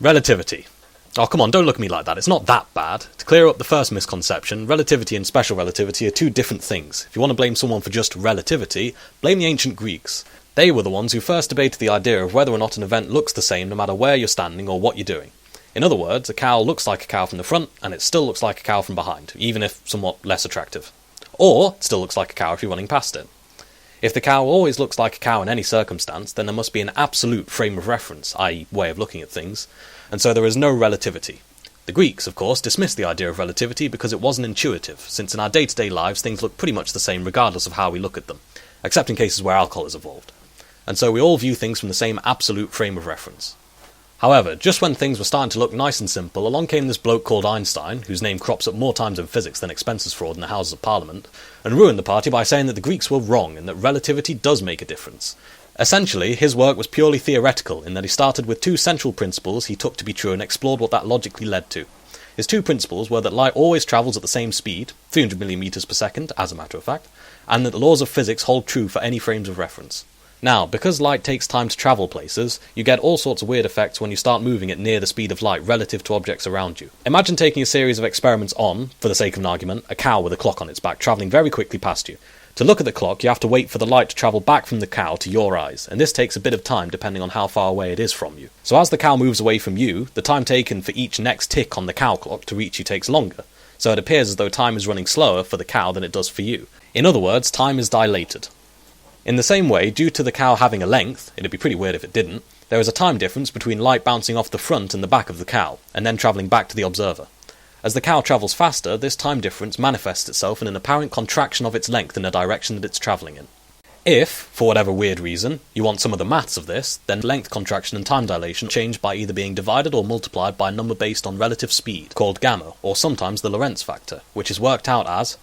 Relativity. Oh, come on, don't look at me like that. It's not that bad. To clear up the first misconception, relativity and special relativity are two different things. If you want to blame someone for just relativity, blame the ancient Greeks. They were the ones who first debated the idea of whether or not an event looks the same no matter where you're standing or what you're doing. In other words, a cow looks like a cow from the front, and it still looks like a cow from behind, even if somewhat less attractive. Or, it still looks like a cow if you're running past it. If the cow always looks like a cow in any circumstance, then there must be an absolute frame of reference, i.e. way of looking at things, and so there is no relativity. The Greeks, of course, dismissed the idea of relativity because it wasn't intuitive, since in our day-to-day lives things look pretty much the same regardless of how we look at them, except in cases where alcohol is involved. And so we all view things from the same absolute frame of reference. However, just when things were starting to look nice and simple, along came this bloke called Einstein, whose name crops up more times in physics than expenses fraud in the Houses of Parliament, and ruined the party by saying that the Greeks were wrong and that relativity does make a difference. Essentially, his work was purely theoretical in that he started with two central principles he took to be true and explored what that logically led to. His two principles were that light always travels at the same speed, 300 million meters per second, as a matter of fact, and that the laws of physics hold true for any frames of reference. Now, because light takes time to travel places, you get all sorts of weird effects when you start moving at near the speed of light relative to objects around you. Imagine taking a series of experiments on, for the sake of an argument, a cow with a clock on its back travelling very quickly past you. To look at the clock, you have to wait for the light to travel back from the cow to your eyes, and this takes a bit of time depending on how far away it is from you. So as the cow moves away from you, the time taken for each next tick on the cow clock to reach you takes longer, so it appears as though time is running slower for the cow than it does for you. In other words, time is dilated. In the same way, due to the cow having a length, it'd be pretty weird if it didn't, there is a time difference between light bouncing off the front and the back of the cow, and then travelling back to the observer. As the cow travels faster, this time difference manifests itself in an apparent contraction of its length in the direction that it's travelling in. If, for whatever weird reason, you want some of the maths of this, then length contraction and time dilation change by either being divided or multiplied by a number based on relative speed, called gamma, or sometimes the Lorentz factor, which is worked out as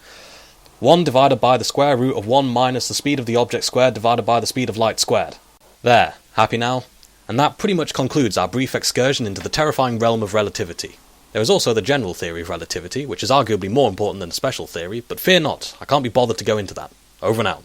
1 divided by the square root of 1 minus the speed of the object squared divided by the speed of light squared. There, happy now? And that pretty much concludes our brief excursion into the terrifying realm of relativity. There is also the general theory of relativity, which is arguably more important than the special theory, but fear not, I can't be bothered to go into that. Over and out.